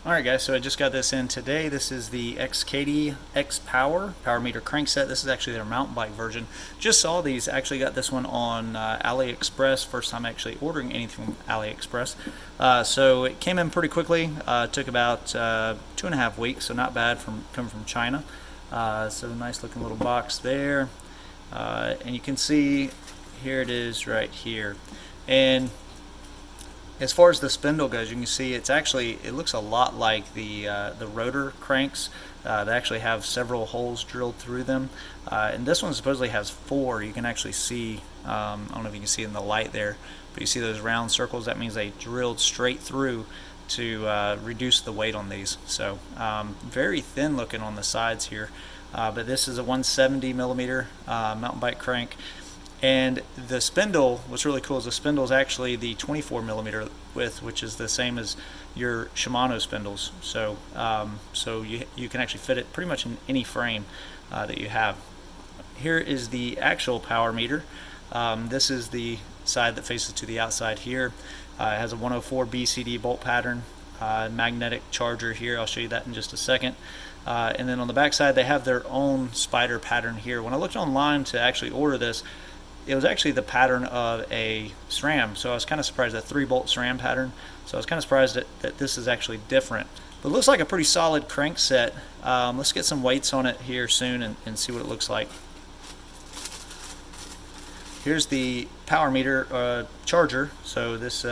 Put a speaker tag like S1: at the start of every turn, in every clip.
S1: Alright guys, so I just got this in today. This is the Xcadey XPower Power Meter Crankset. This is actually their mountain bike version. Just saw these, actually got this one on AliExpress. First time actually ordering anything from AliExpress. So it came in pretty quickly. Took about 2.5 weeks, so not bad coming from China. So nice looking little box there. And you can see, here it is right here. And as far as the spindle goes, you can see it looks a lot like the rotor cranks. They actually have several holes drilled through them, and this one supposedly has 4. You can actually see, I don't know if you can see in the light there, but you see those round circles. That means they drilled straight through to reduce the weight on these. So very thin looking on the sides here, but this is a 170 millimeter mountain bike crank. And the spindle, what's really cool is the spindle is actually the 24 millimeter width, which is the same as your Shimano spindles. So you can actually fit it pretty much in any frame that you have. Here is the actual power meter. This is the side that faces to the outside here. It has a 104 BCD bolt pattern, magnetic charger here. I'll show you that in just a second. And then on the back side they have their own spider pattern here. When I looked online to actually order this, it was actually the pattern of a SRAM, so I was kind of surprised, that 3-bolt SRAM pattern. So I was kind of surprised that this is actually different. But it looks like a pretty solid crank set. Let's get some weights on it here soon and see what it looks like. Here's the power meter charger. So this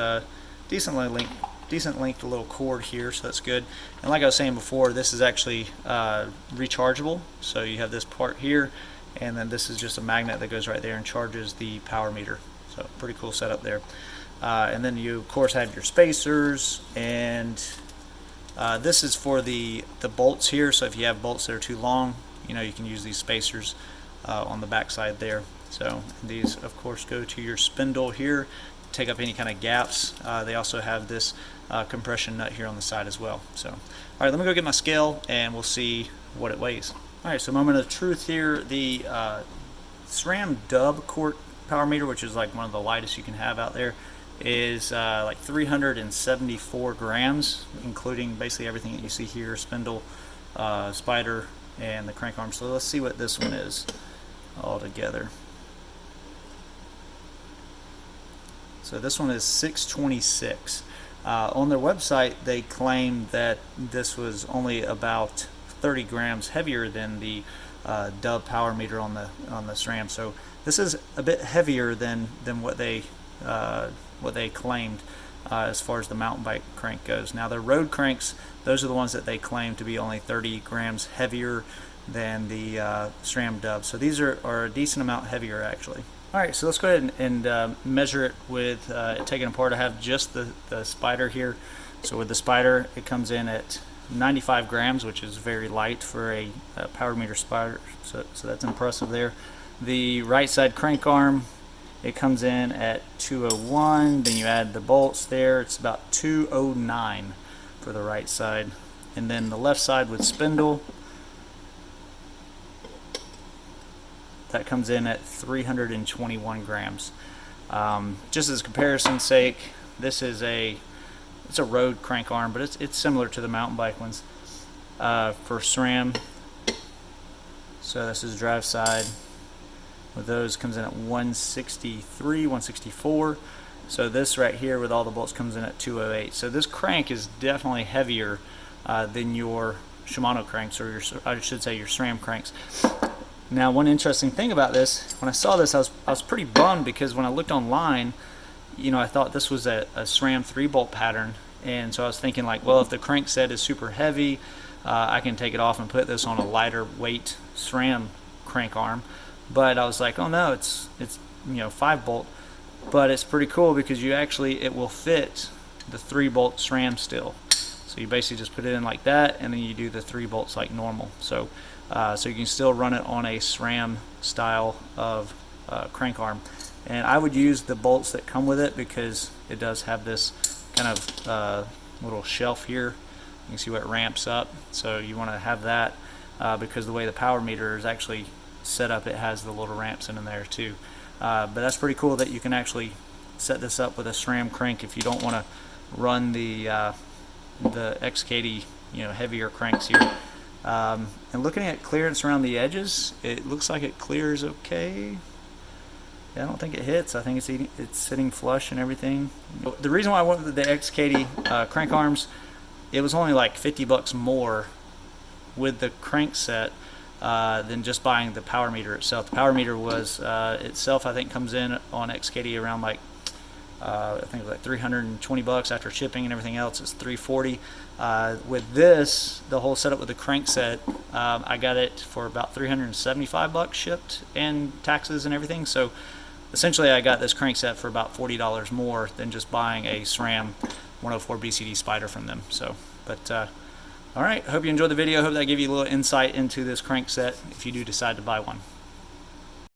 S1: decent length little cord here, so that's good. And like I was saying before, this is actually rechargeable. So you have this part here, and then this is just a magnet that goes right there and charges the power meter. So pretty cool setup there. And then you of course have your spacers, and this is for the bolts here. So if you have bolts that are too long, you can use these spacers on the back side there. So these of course go to your spindle here, take up any kind of gaps. They also have this compression nut here on the side as well. So alright, let me go get my scale and we'll see what it weighs. Alright, so moment of truth here. The SRAM dub quart power meter, which is like one of the lightest you can have out there, is like 374 grams, including basically everything that you see here: spindle, spider, and the crank arm. So let's see what this one is all together. So this one is 626. On their website they claim that this was only about 30 grams heavier than the dub power meter on the SRAM. So this is a bit heavier than what they claimed as far as the mountain bike crank goes. Now their road cranks, those are the ones that they claim to be only 30 grams heavier than the SRAM dub. So these are a decent amount heavier actually. Alright, so let's go ahead and measure it with taking apart. I have just the spider here. So with the spider, it comes in at 95 grams, which is very light for a power meter spider, so that's impressive there. The right side crank arm, it comes in at 201. Then you add the bolts there, it's about 209 for the right side. And then the left side with spindle, that comes in at 321 grams. Just as comparison's sake, this is it's a road crank arm, but it's similar to the mountain bike ones for SRAM. So this is drive side. With those comes in at 163, 164. So this right here with all the bolts comes in at 208. So this crank is definitely heavier than your Shimano cranks, or I should say your SRAM cranks. Now one interesting thing about this, when I saw this, I was pretty bummed, because when I looked online, I thought this was a SRAM 3-bolt pattern, and so I was thinking like, well, if the crank set is super heavy, I can take it off and put this on a lighter weight SRAM crank arm. But I was like, oh no, it's 5-bolt. But it's pretty cool because it will fit the 3-bolt SRAM still. So you basically just put it in like that, and then you do the 3 bolts like normal. So you can still run it on a SRAM style of crank arm. And I would use the bolts that come with it, because it does have this kind of little shelf here. You can see what ramps up. So you want to have that because the way the power meter is actually set up, it has the little ramps in there too. But that's pretty cool that you can actually set this up with a SRAM crank if you don't want to run the the Xcadey, heavier cranks here. And looking at clearance around the edges, it looks like it clears okay. I don't think it hits. I think it's sitting flush and everything. The reason why I went with the Xcadey crank arms, it was only like 50 bucks more with the crankset than just buying the power meter itself. The power meter was itself, I think, comes in on Xcadey around like I think like 320 bucks after shipping and everything else. It's 340. With this, the whole setup with the crankset, I got it for about 375 bucks shipped and taxes and everything. So essentially, I got this crankset for about $40 more than just buying a SRAM 104 BCD Spider from them. So, but all right, hope you enjoyed the video. Hope that gave you a little insight into this crankset if you do decide to buy one.